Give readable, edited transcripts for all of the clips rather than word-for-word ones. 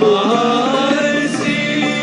I see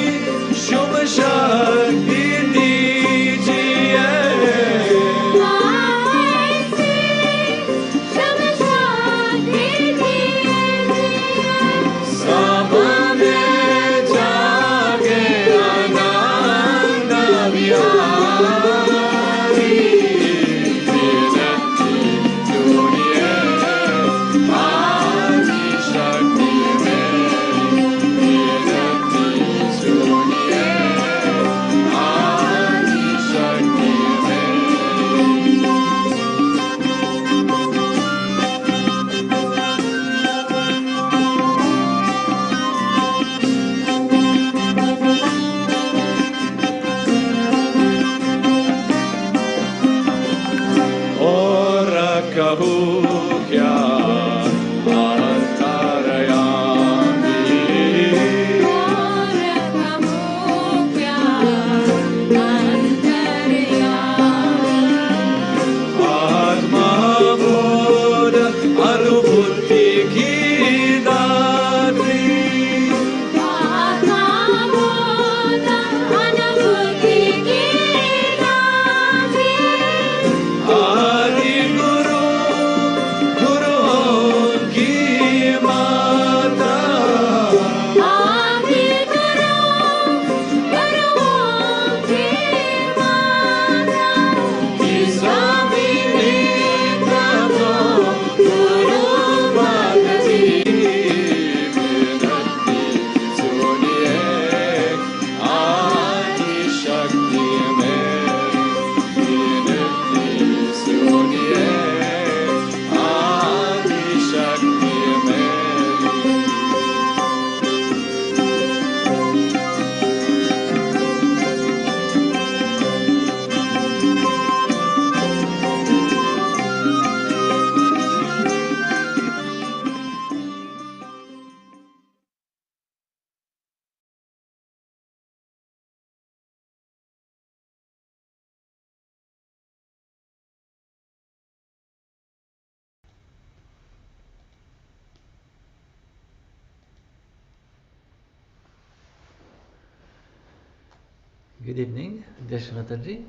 Good evening, dear Shri Mataji.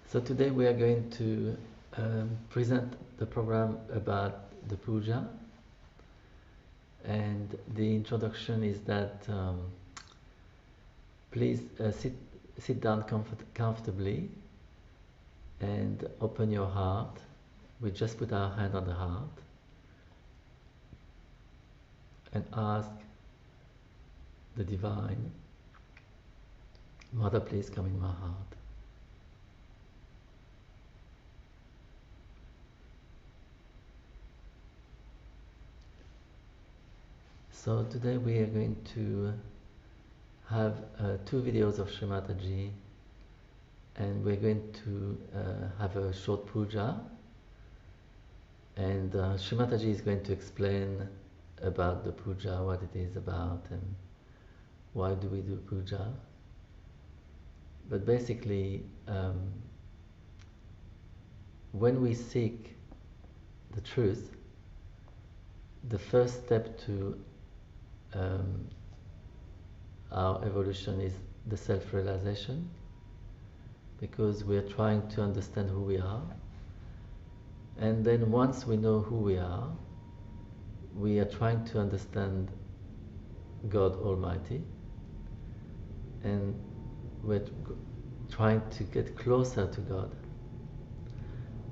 So today we are going to present the program about the Puja, and the introduction is that please sit down comfortably and open your heart. We just put our hand on the heart and ask the Divine, Mother, please come in my heart. So today we are going to have two videos of Shri Mataji, and we're going to have a short puja, and Shri Mataji is going to explain about the puja, what it is about and why do we do puja. But basically, when we seek the truth, the first step to our evolution is the self-realization, because we are trying to understand who we are. And then once we know who we are trying to understand God Almighty, and we're trying to get closer to God.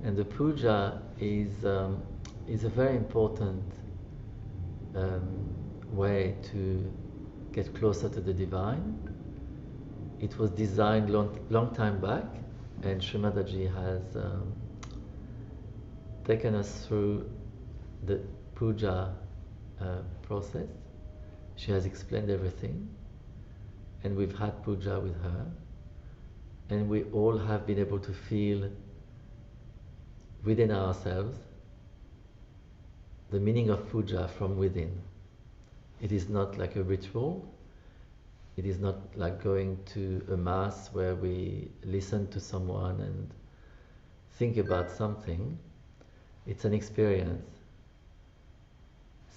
And the puja is a very important way to get closer to the Divine. It was designed long time back, and Shri Mataji has taken us through the puja process. She has explained everything, and we've had puja with her, and we all have been able to feel within ourselves the meaning of puja from within. It is not like a ritual. It is not like going to a mass where we listen to someone and think about something. It's an experience.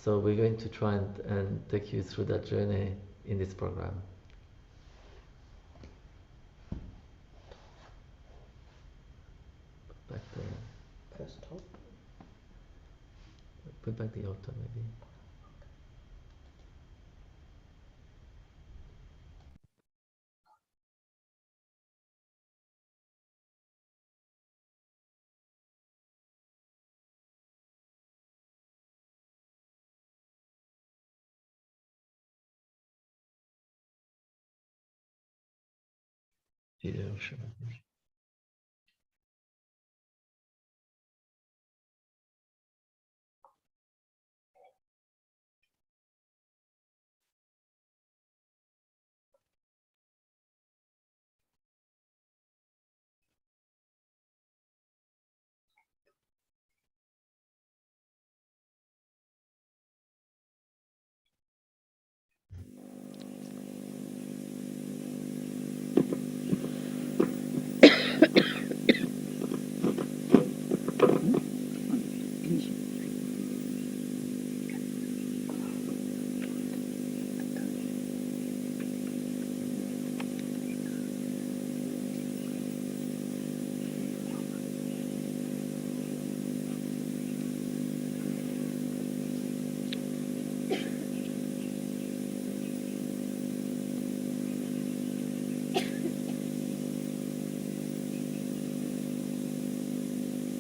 So we're going to try and take you through that journey in this program. Back there. First top. Put back the altar maybe.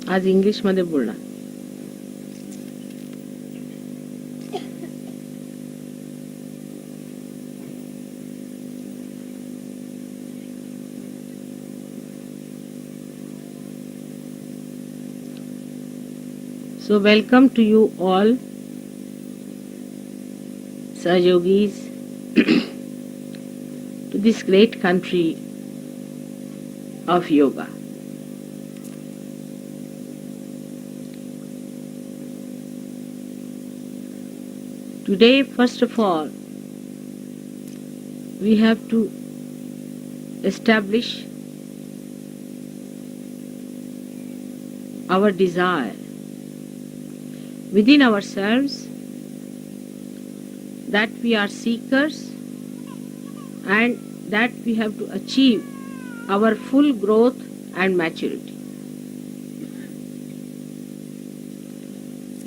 आज English मध्ये बोलणार. So welcome to you all, Sahajogis, to this great country of yoga. Today, first of all, we have to establish our desire within ourselves that we are seekers and that we have to achieve our full growth and maturity.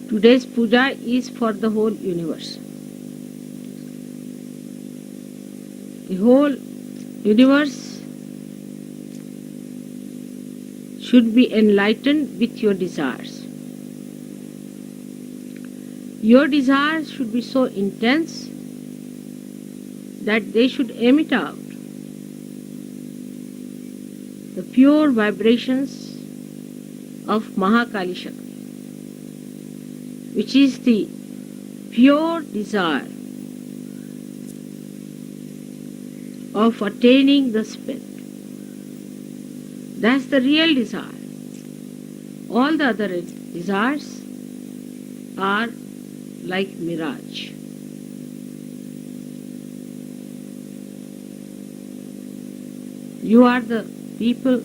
Today's puja is for the whole universe. The whole universe should be enlightened with your desires. Your desires should be so intense that they should emit out the pure vibrations of Mahakali Shakti, which is the pure desire of attaining the spirit. That's the real desire. All the other desires are like mirage. You are the people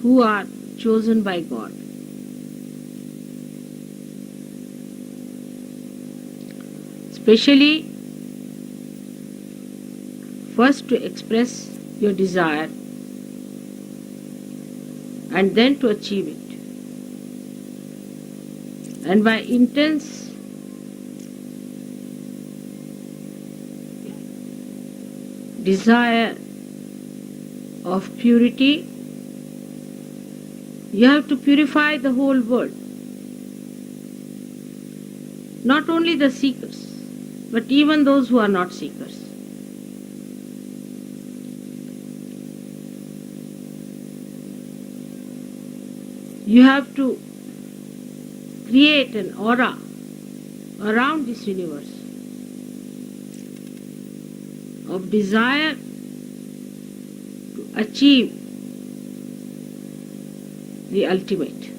who are chosen by God. Especially first to express your desire and then to achieve it. And by intense desire of purity, you have to purify the whole world. Not only the seekers, but even those who are not seekers. You have to create an aura around this universe of desire to achieve the ultimate,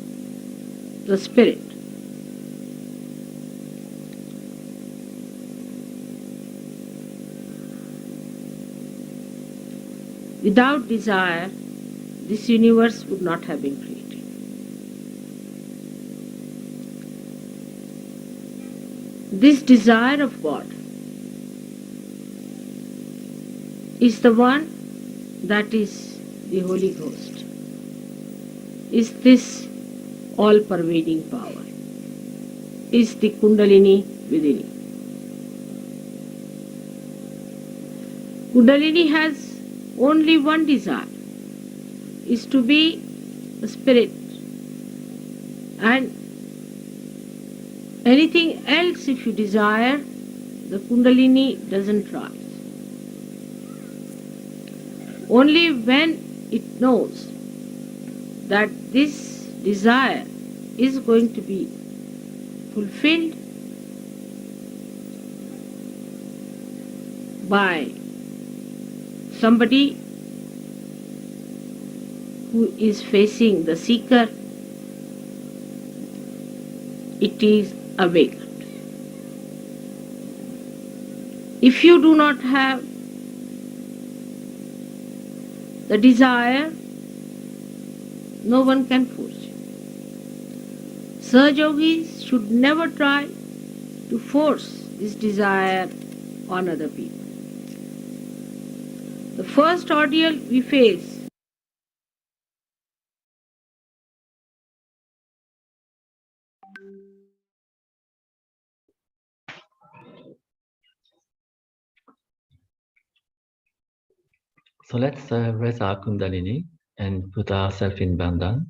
the spirit. Without desire, this universe would not have been created. This desire of God is the one that is the Holy Ghost, is this all-pervading power, is the Kundalini within you. Kundalini has only one desire, is to be a spirit, and anything else if you desire, the Kundalini doesn't rise. Only when it knows that this desire is going to be fulfilled by somebody who is facing the seeker, it is awakened. If you do not have the desire, no one can force you. Sahaja Yogis should never try to force this desire on other people. The first ordeal we face So let's raise our Kundalini and put ourselves in bandhan.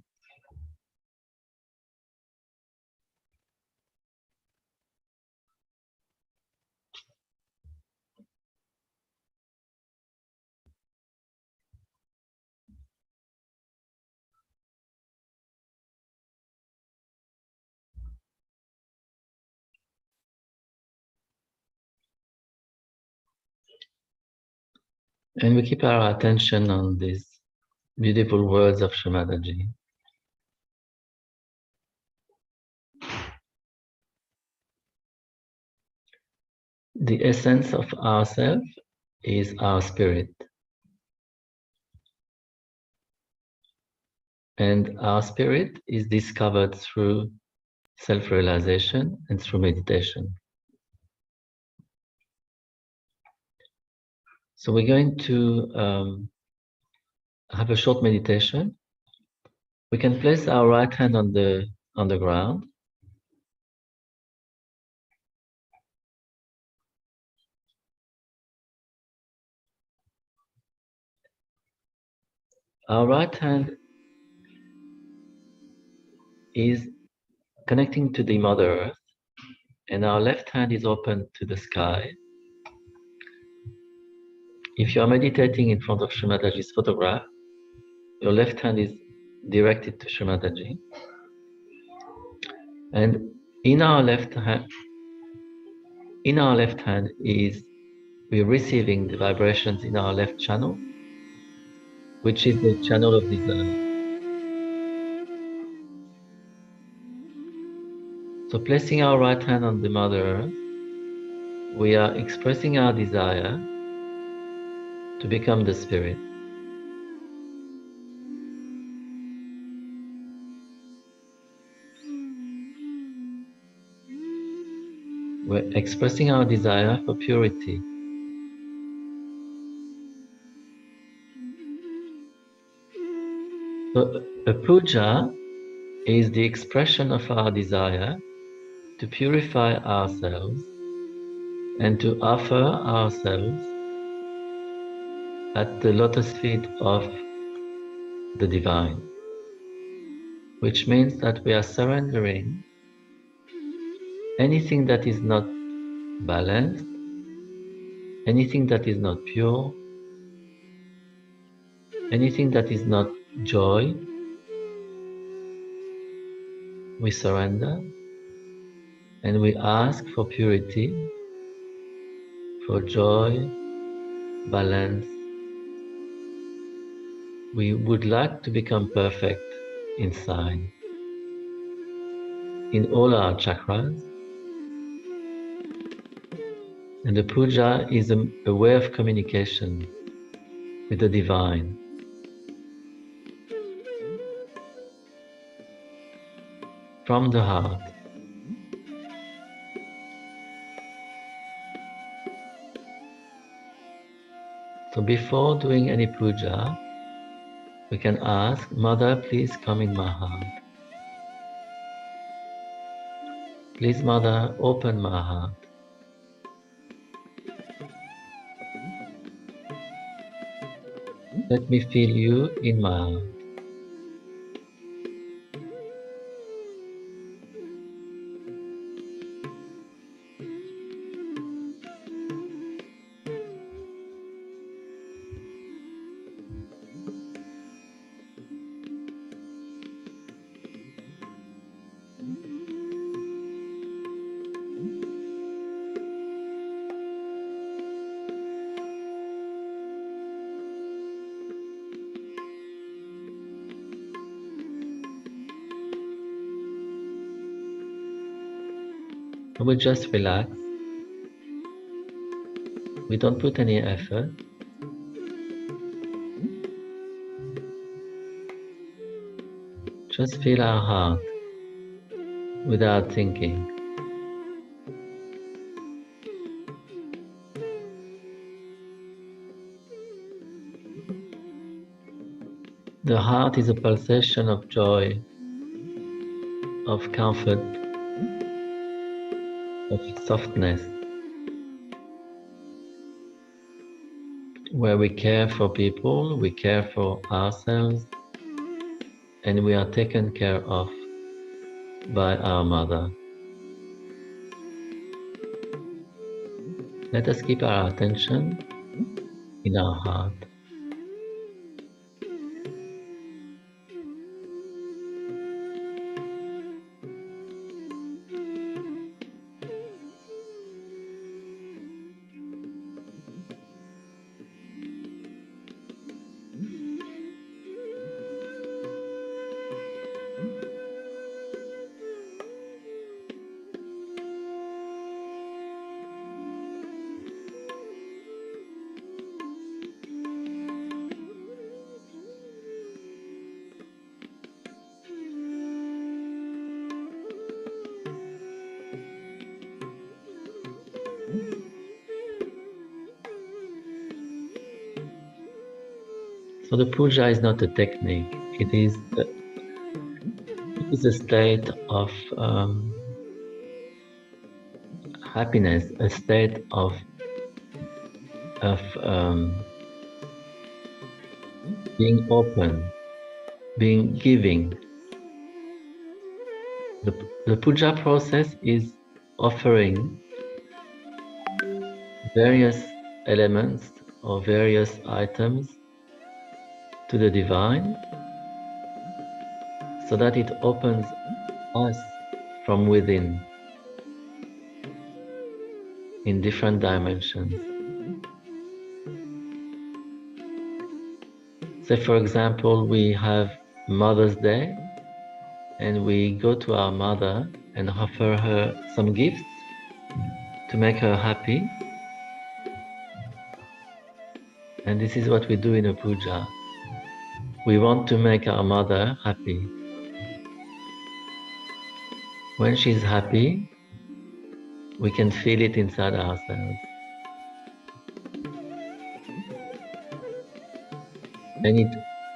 And we keep our attention on these beautiful words of Shri Mataji. The essence of ourself is our spirit. And our spirit is discovered through self-realization and through meditation. So we're going to have a short meditation. We can place our right hand on the ground. Our right hand is connecting to the Mother Earth, and our left hand is open to the sky. If you are meditating in front of Shri Mataji's photograph, your left hand is directed to Shri Mataji. And in our left hand is we're receiving the vibrations in our left channel, which is the channel of desire. So placing our right hand on the Mother Earth, we are expressing our desire to become the Spirit. We're expressing our desire for purity. So a puja is the expression of our desire to purify ourselves and to offer ourselves at the lotus feet of the divine, which means that we are surrendering anything that is not balanced, anything that is not pure, anything that is not joy. We surrender and we ask for purity, for joy, balance. We would like to become perfect inside, in all our chakras. And the puja is a way of communication with the divine. From the heart. So before doing any puja, we can ask, Mother, please come in my heart. Please, Mother, open my heart. Let me feel you in my heart. We just relax. We don't put any effort. Just feel our heart without thinking. The heart is a pulsation of joy, of comfort, of softness, where we care for people, we care for ourselves, and we are taken care of by our Mother. Let us keep our attention in our heart. So the puja is not a technique. It is a state of happiness, a state of being open, being giving. The puja process is offering various elements or various items to the divine so that it opens us from within in different dimensions. Say, for example, we have Mother's Day and we go to our mother and offer her some gifts to make her happy. And this is what we do in a puja. We want to make our mother happy. When she's happy, we can feel it inside ourselves. And it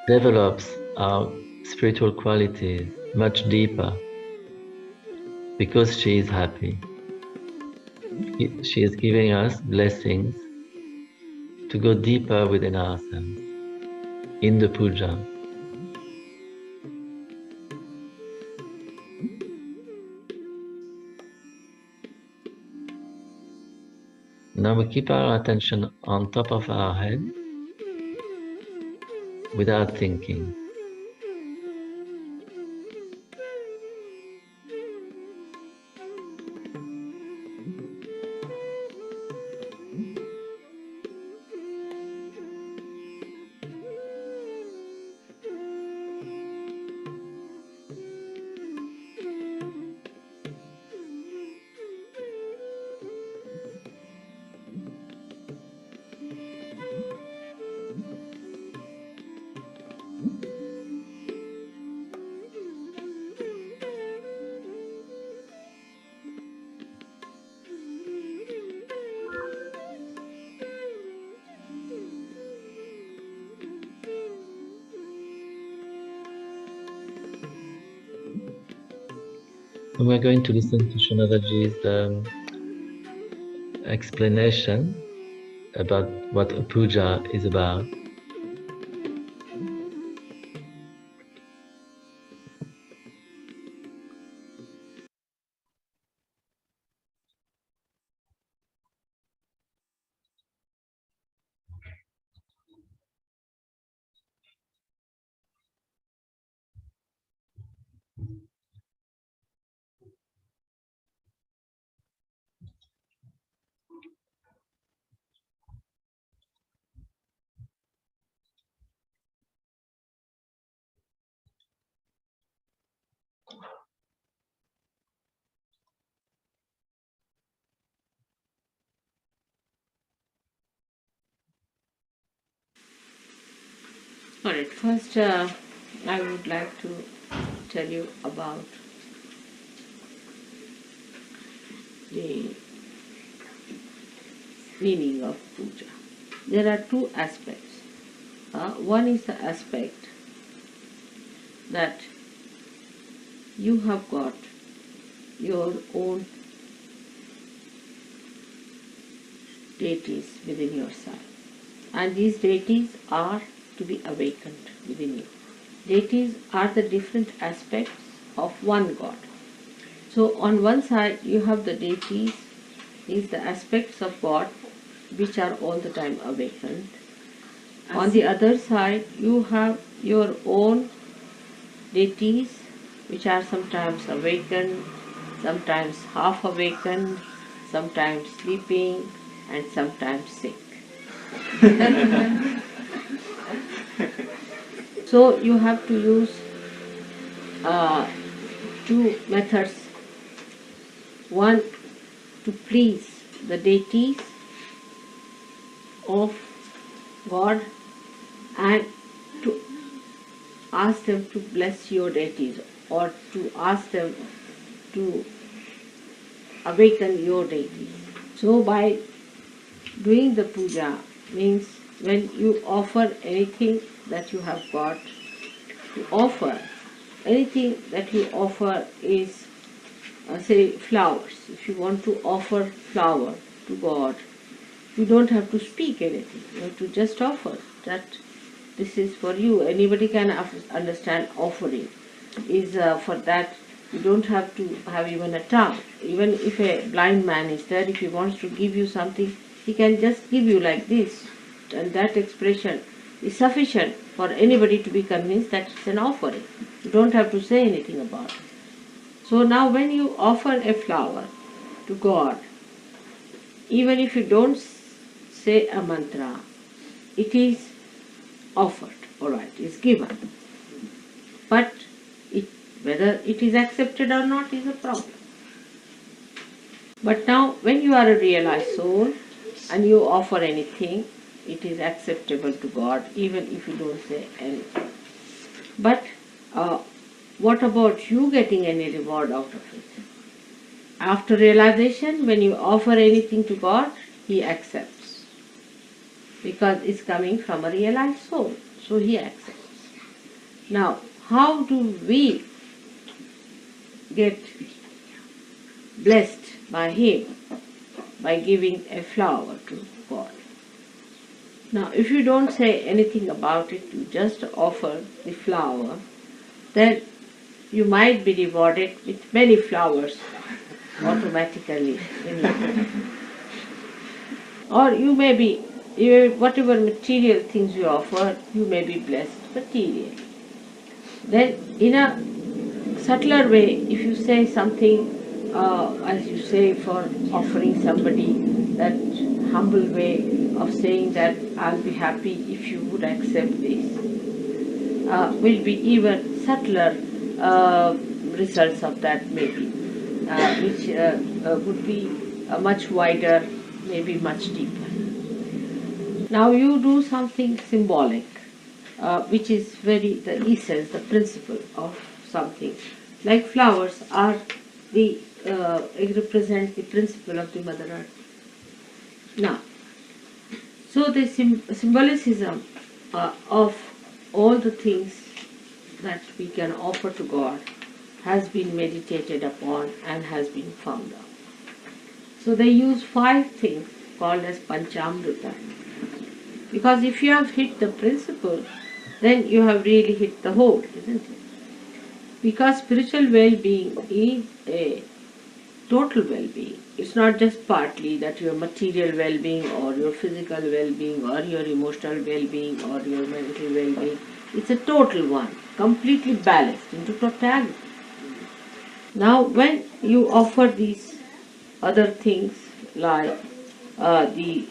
develops our spiritual qualities much deeper because she is happy. She is giving us blessings to go deeper within ourselves in the puja. Now we keep our attention on top of our head without thinking. And we're going to listen to Shri Mataji's explanation about what a puja is about. Alright, first I would like to tell you about the meaning of puja. There are two aspects. One is the aspect that you have got your own deities within yourself, and these deities are to be awakened within you. Deities are the different aspects of one God. So on one side you have the deities, is the aspects of God which are all the time awakened. On the other side you have your own deities which are sometimes awakened, sometimes half awakened, sometimes sleeping, and sometimes sick. So you have to use two methods. One, to please the deities of God and to ask them to bless your deities, or to ask them to awaken your deities. So by doing the puja means when you offer anything that you have got to offer, anything that you offer is, say, flowers. If you want to offer flower to God, you don't have to speak anything. You have to just offer that this is for you. Anybody can understand offering is for that. You don't have to have even a tongue. Even if a blind man is there, if he wants to give you something, he can just give you like this. And that expression is sufficient for anybody to be convinced that it's an offering. You don't have to say anything about it. So now when you offer a flower to God, even if you don't say a mantra, it is offered, alright, it's given. But whether it is accepted or not is a problem. But now when you are a realized soul and you offer anything, it is acceptable to God even if you don't say anything. But what about you getting any reward out of it? After realization, when you offer anything to God, He accepts. Because it's coming from a realized soul, so He accepts. Now, how do we get blessed by Him? By giving a flower to God. Now, if you don't say anything about it, you just offer the flower, then you might be rewarded with many flowers automatically in life. Or you may be, whatever material things you offer, you may be blessed materially. Then in a subtler way, if you say something, as you say for offering somebody, that humble way of saying that I'll be happy if you would accept this, will be even subtler results of that maybe, which would be much wider, maybe much deeper. Now you do something symbolic, which is very the essence, the principle of something. Like flowers are the represent the principle of the Mother Earth. Now, so the symbolicism of all the things that we can offer to God has been meditated upon and has been found out. So they use 5 things called as Panchamrita. Because if you have hit the principle, then you have really hit the whole, isn't it? Because spiritual well-being is a total well-being. It's not just partly that your material well-being or your physical well-being or your emotional well-being or your mental well-being. It's a total one, completely balanced into totality. Now when you offer these other things like these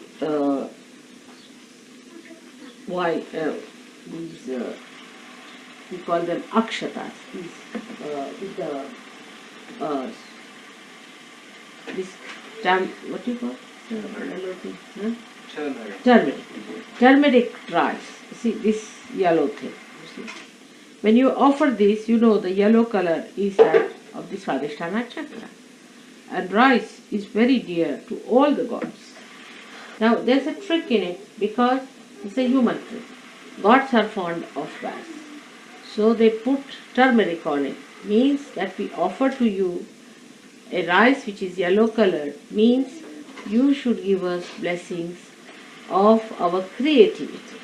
we call them akshatas, what do you call it? Turmeric rice. See this yellow thing. You see? When you offer this, you know the yellow color is that of the Swadhisthana chakra. And rice is very dear to all the gods. Now there's a trick in it because it's a human trick. Gods are fond of rice. So they put turmeric on it. Means that we offer to you a rice which is yellow colored, means you should give us blessings of our creativity.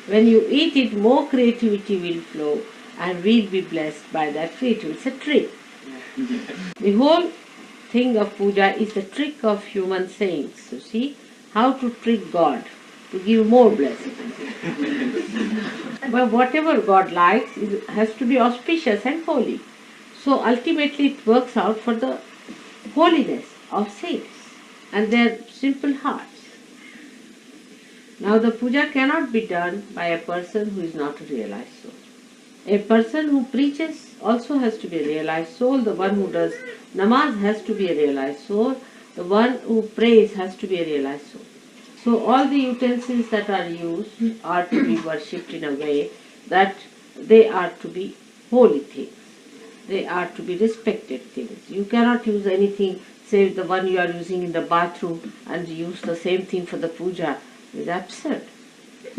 When you eat it, more creativity will flow and we'll be blessed by that creativity. It's a trick. The whole thing of puja is the trick of human saints. You see, how to trick God to give more blessings. But whatever God likes has to be auspicious and holy. So ultimately it works out for the holiness of saints and their simple hearts. Now the puja cannot be done by a person who is not a realized soul. A person who preaches also has to be a realized soul. The one who does namaz has to be a realized soul. The one who prays has to be a realized soul. So all the utensils that are used are to be worshipped in a way that they are to be holy things. They are to be respected things. You cannot use anything, say the one you are using in the bathroom, and use the same thing for the puja. It's absurd.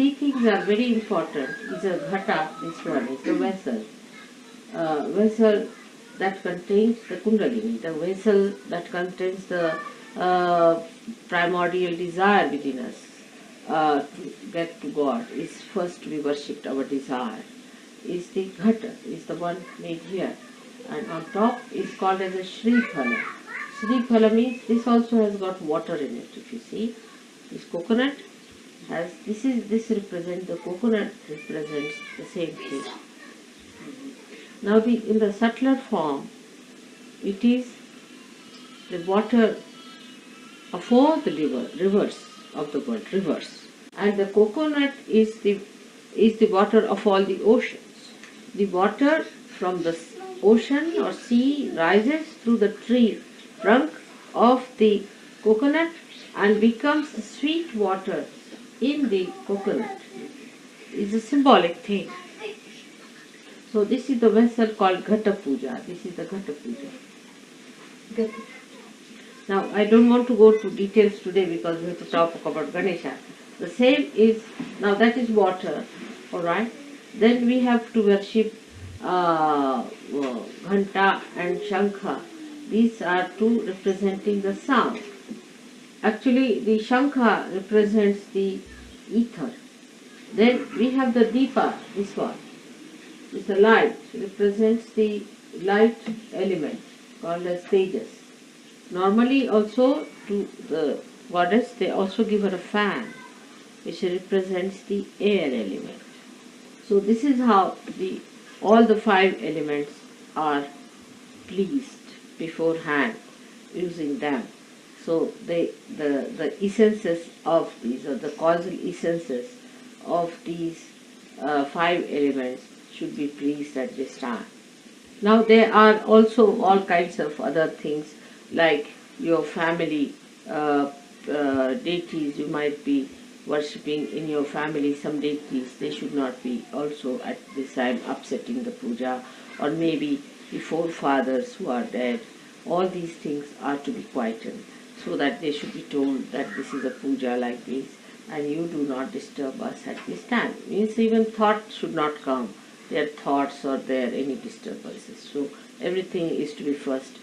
three things are very important. Is a ghata, this one is the vessel. Vessel that contains the kundalini, the vessel that contains the primordial desire within us to get to God is first to be worshipped. Our desire is the ghata, is the one made here, and on top is called as a Shri Phala. Shri Phala means this also has got water in it. If you see, this coconut has this represents the coconut represents the same thing. Now in the subtler form, it is the water of all the rivers of the world, rivers. And the coconut is the water of all the oceans. The water from the ocean or sea rises through the tree trunk of the coconut and becomes the sweet water in the coconut. It's a symbolic thing. So this is the vessel called Ghata Puja. This is the Ghata Puja. Now I don't want to go to details today because we have to talk about Ganesha. The same is, now that is water, alright. Then we have to worship Ghanta and Shankha. These are two representing the sound. Actually the Shankha represents the ether. Then we have the Deepa, this one. It's the light, represents the light element called as Tejas. Normally also to the goddess they also give her a fan which represents the air element. So this is how all the five elements are pleased beforehand using them. So the essences of these, or the causal essences of these five elements should be pleased at this time. Now there are also all kinds of other things like your family deities you might be worshipping in your family. Some deities, they should not be also at this time upsetting the puja, or maybe the forefathers who are dead. All these things are to be quietened so that they should be told that this is a puja like this and you do not disturb us at this time. Means even thought should not come, their thoughts or their any disturbances. So everything is to be first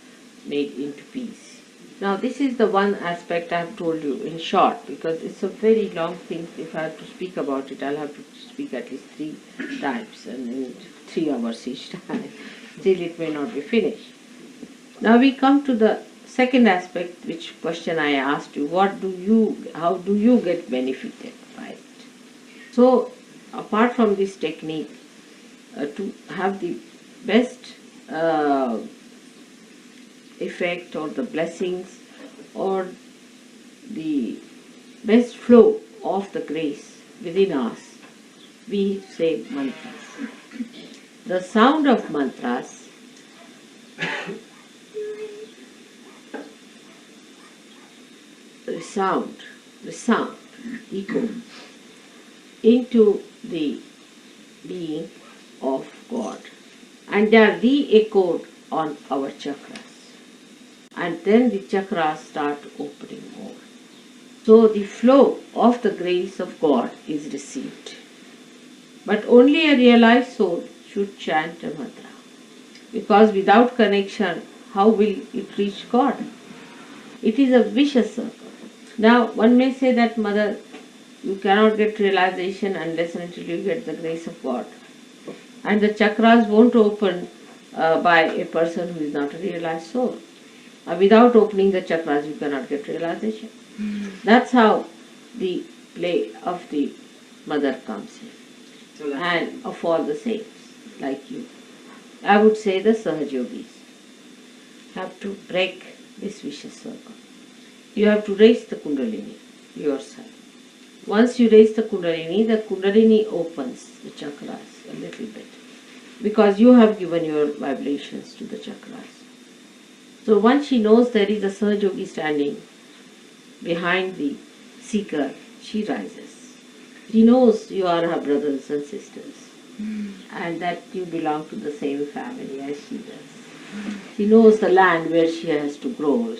made into peace. Now this is the one aspect I have told you in short, because it's a very long thing. If I have to speak about it, I'll have to speak at least 3 times and in 3 hours each time. Still it may not be finished. Now we come to the second aspect, which question I asked you, how do you get benefited by it? So apart from this technique, to have the best effect or the blessings or the best flow of the grace within us, we say mantras. The sound of mantras resound, echo into the being of God, and they are re-echoed on our chakras, and then the chakras start opening more. So the flow of the grace of God is received. But only a realized soul should chant a mantra, because without connection, how will it reach God? It is a vicious circle. Now one may say that, Mother, you cannot get realization unless and until you get the grace of God. And the chakras won't open by a person who is not a realized soul. Without opening the chakras, you cannot get realization. That's how the play of the Mother comes in, and of all the saints like you. I would say the Sahaja Yogis have to break this vicious circle. You have to raise the Kundalini yourself. Once you raise the Kundalini opens the chakras a little bit, because you have given your vibrations to the chakras. So once she knows there is a Sahaja Yogi standing behind the seeker, she rises. She knows you are her brothers and sisters, and that you belong to the same family as she does. She knows the land where she has to grow,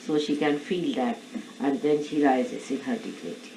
so she can feel that, and then she rises in her dignity.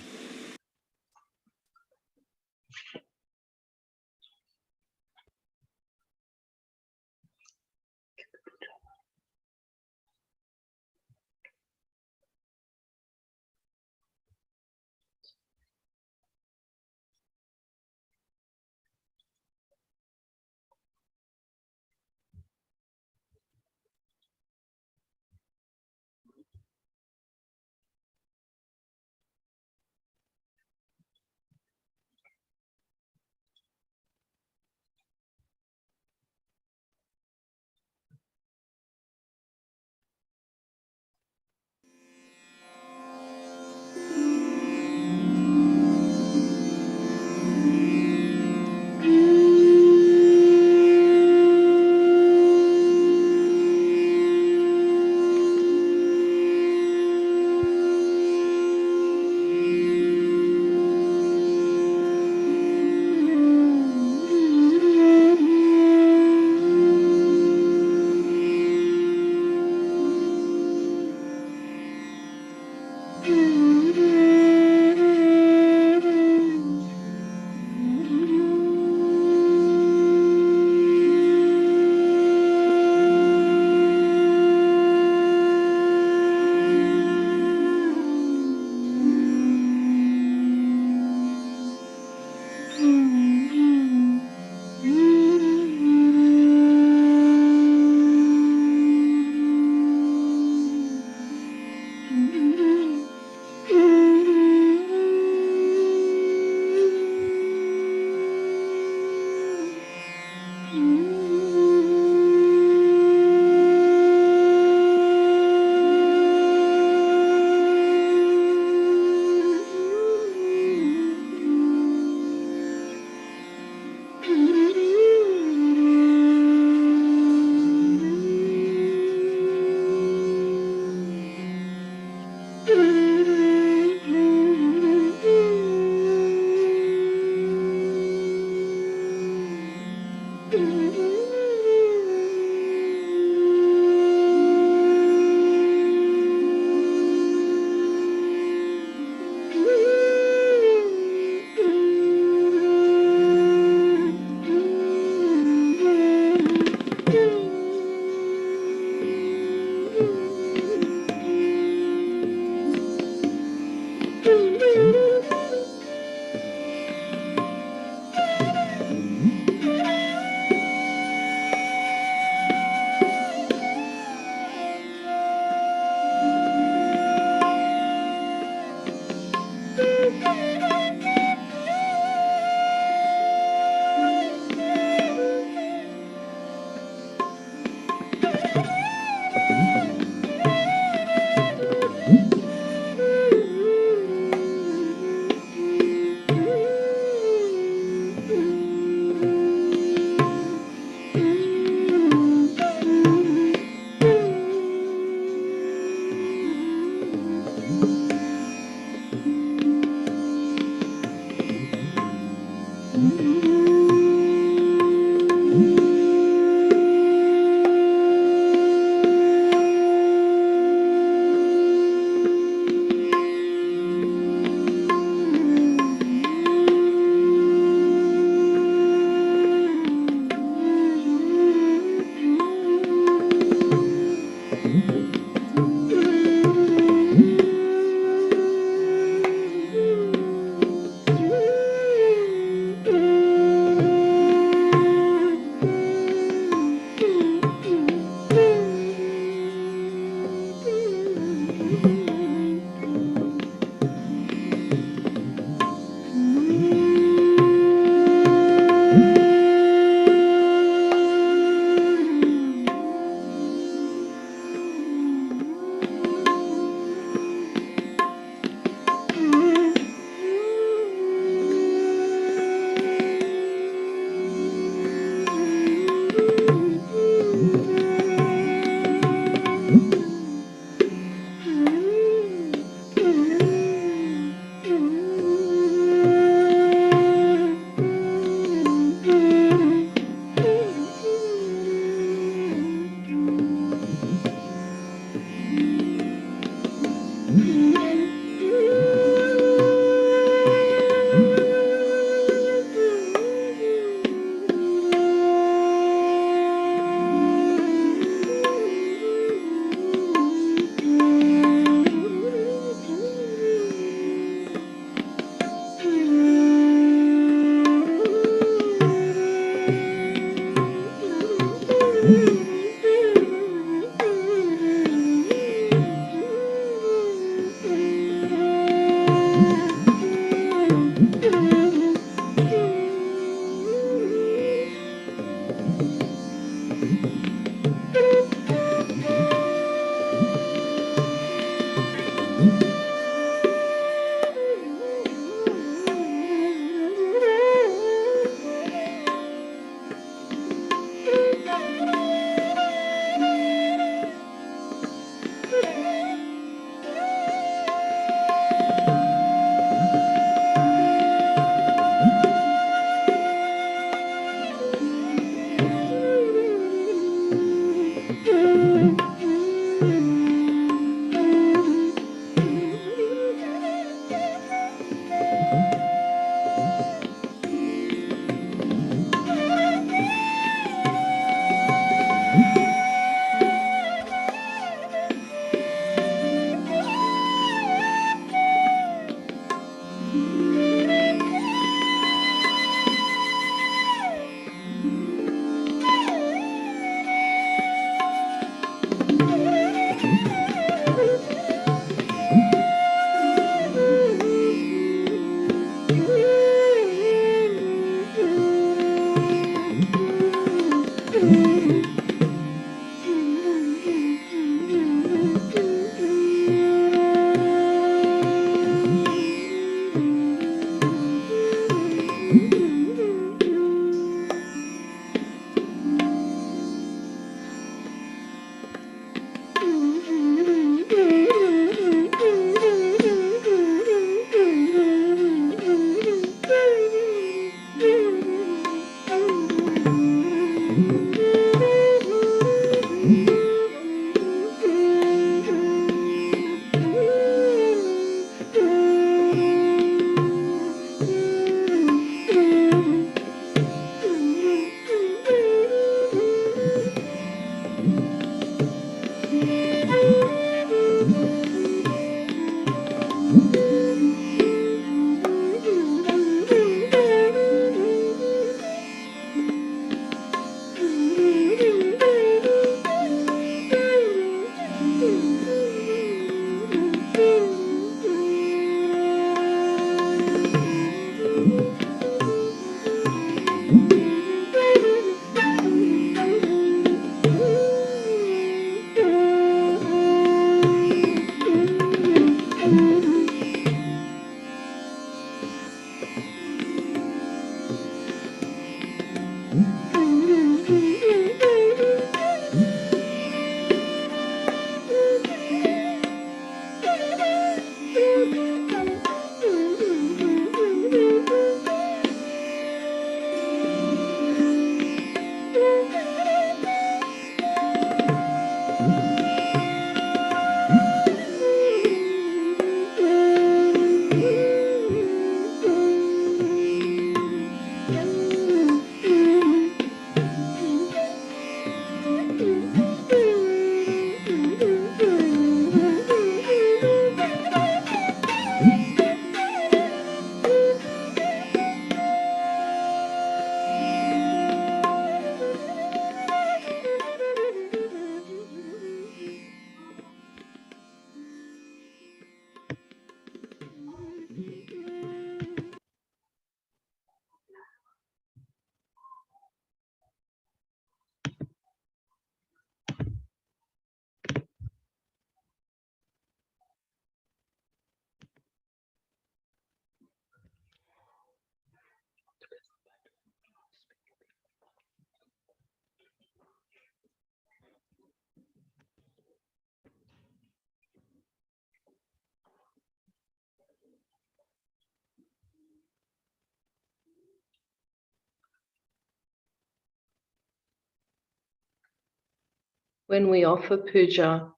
When we offer puja,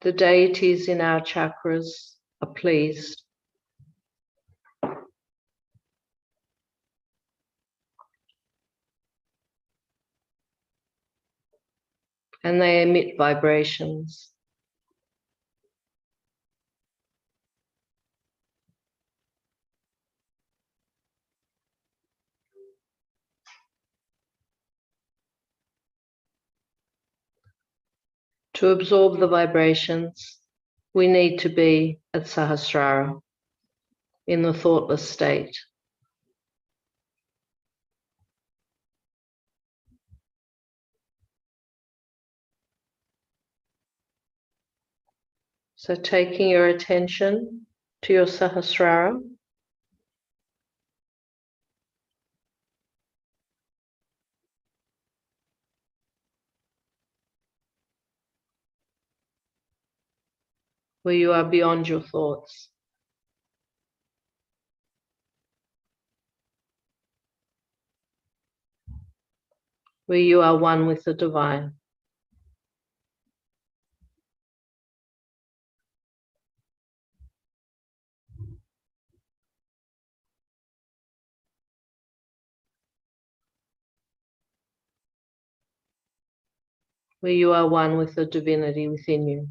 the deities in our chakras are pleased. And they emit vibrations. To absorb the vibrations, we need to be at Sahasrara, in the thoughtless state. So taking your attention to your Sahasrara, where you are beyond your thoughts. Where you are one with the divine. Where you are one with the divinity within you.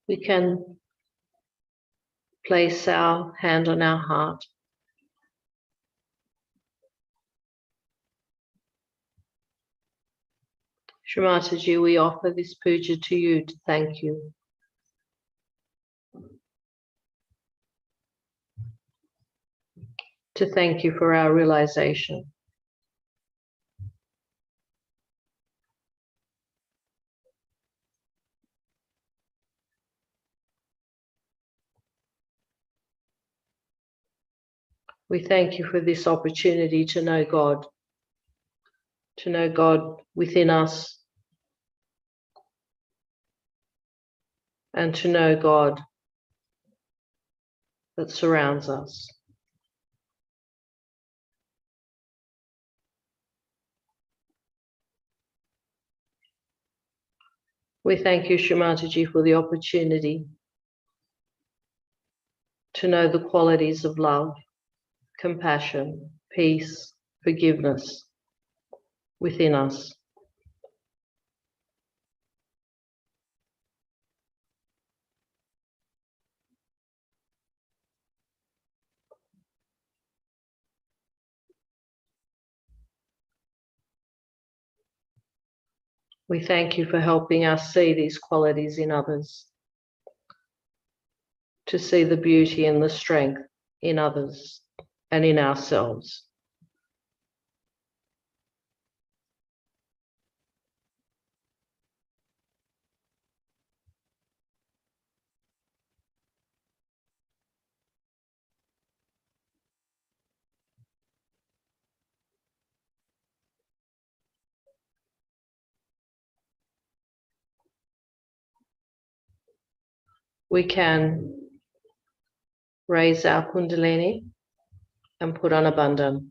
We can place our hand on our heart. Shri Mataji, we offer this puja to you to thank you. To thank you for our realization. We thank you for this opportunity to know God within us, and to know God that surrounds us. We thank you, Shri Mataji, for the opportunity to know the qualities of love, compassion, peace, forgiveness within us. We thank you for helping us see these qualities in others, to see the beauty and the strength in others and in ourselves. We can raise our Kundalini and put on a bandhan.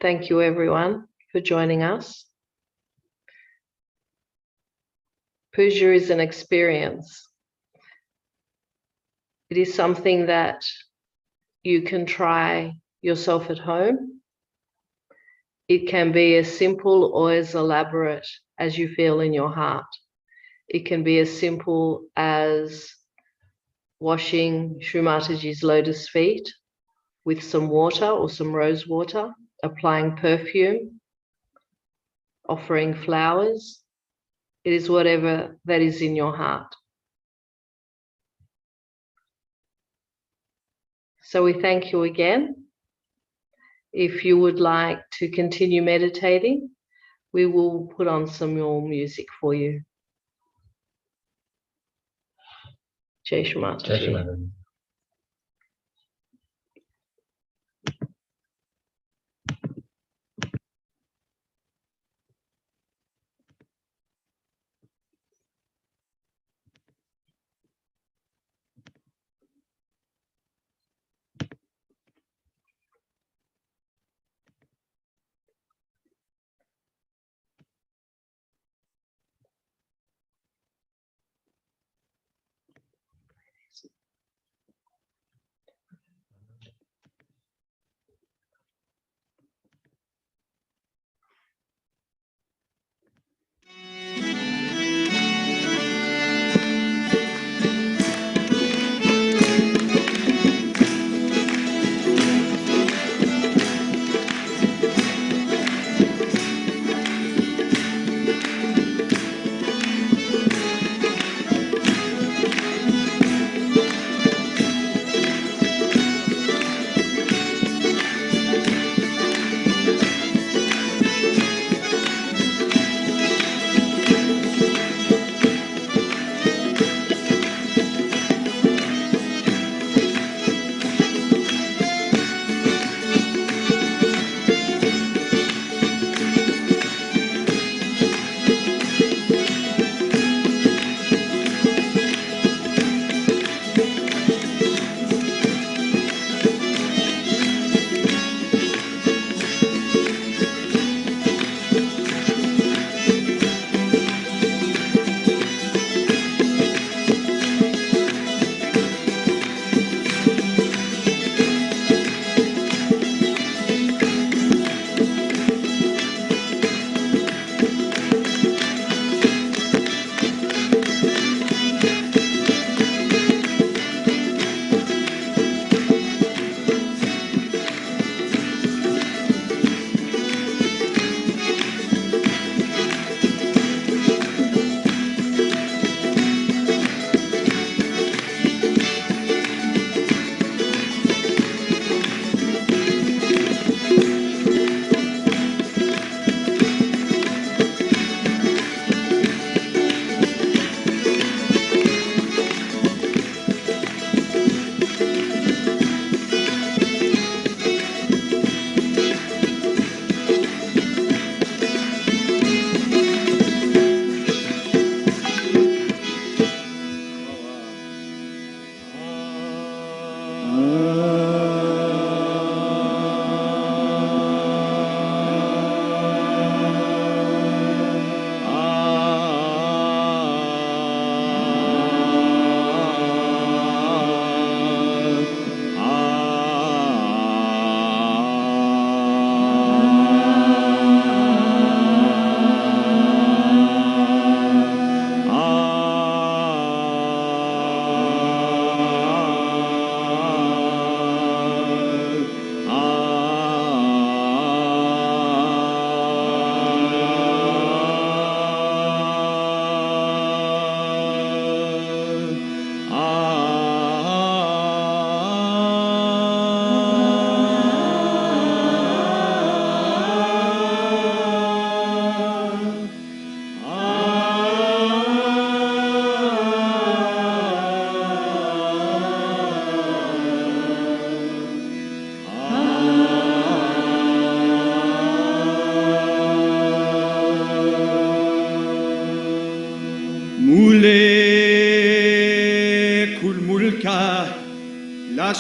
Thank you, everyone, for joining us. Puja is an experience. It is something that you can try yourself at home. It can be as simple or as elaborate as you feel in your heart. It can be as simple as washing Shri Mataji's lotus feet with some water or some rose water, applying perfume, offering flowers. It is whatever that is in your heart. So we thank you again. If you would like to continue meditating, we will put on some more music for you. Jai Shri Mataji. Jai Shri Mataji.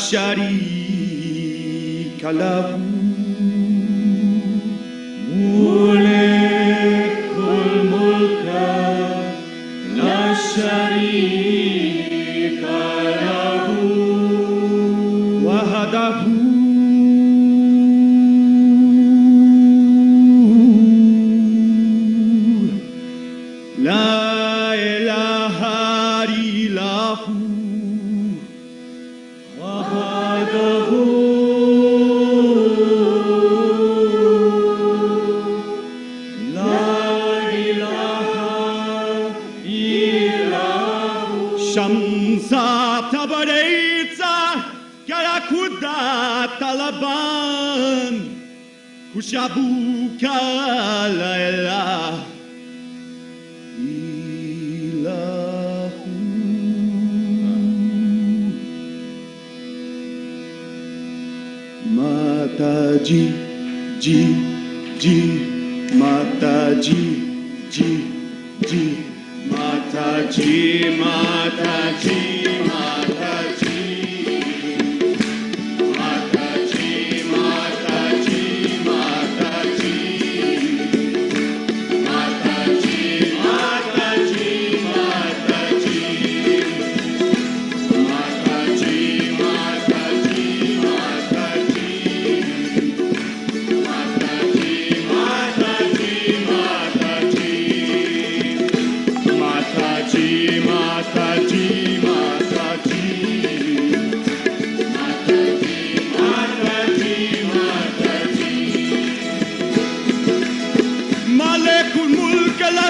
sharika lahu mulkul mulka la sharika lahu wahdahu la ilaha illahu wahdahu la ilaha illahu shamsa tabareitza karakuda talaban kushabuka la ilaha Mataji, ji, ji, Mataji, ji, ji, Mataji, Mataji, Mataji, Mataji, Mataji, Mataji, Mataji, Mataji, Mataji, Mataji, Mataji,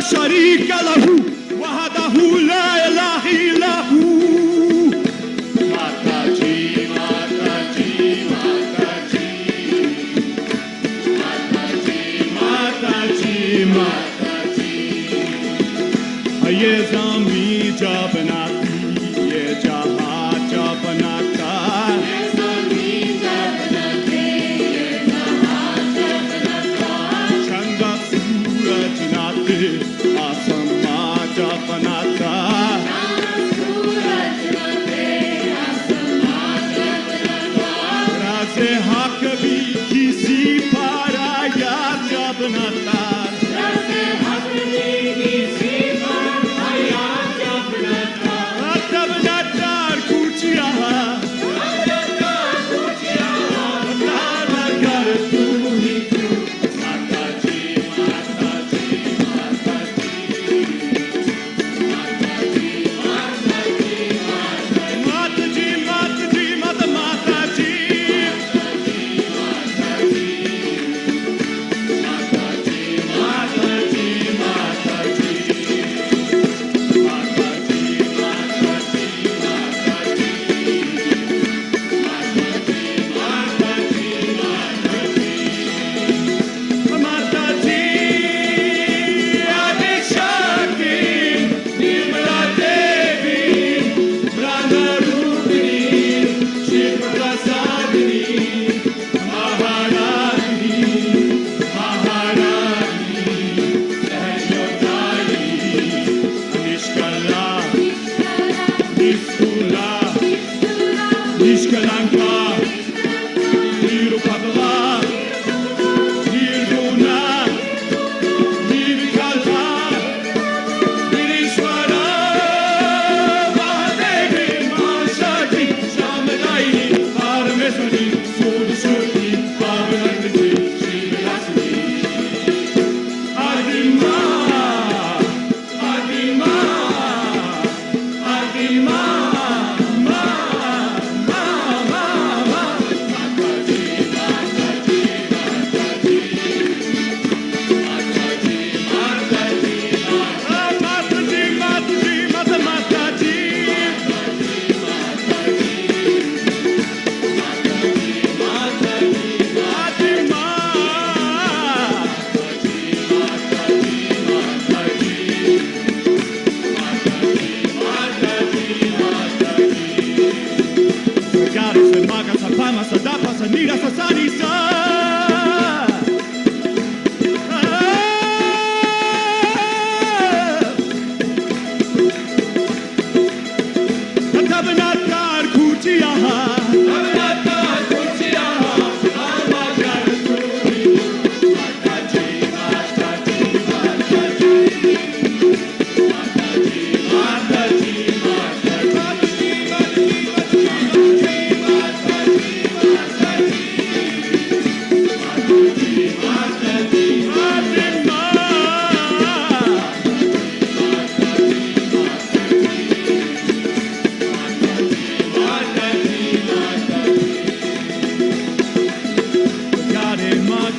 sharika lahu wahdahu la ilaha illahu Mataji Mataji Mataji Mataji Mataji Mataji ye zami jabanati ye jaha jabanata ye zami jabanati ye jaha jabanata chanda suraj nate asama jabanata suraj nate asama jabanata raze hak bhi kisi paraya jabanata raze hak bhi kisi paraya jabanata jabanata kuchiya jabanata kuchiya tala kar tu hi tu Mataji Mataji Mataji Mataji Mataji Mataji Mataji Mataji Mataji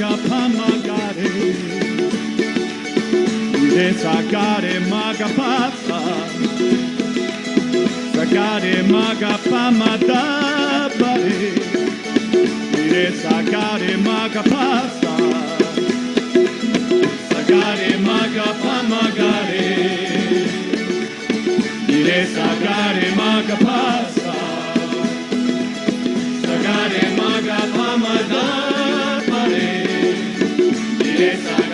maga pamagare. Ire sagare maga pasa. Sagare maga pamadabare. Ire sagare maga pasa. Sagare maga pamagare. Ire sagare maga pasa. Sagare maga pamadabare. Ire sagare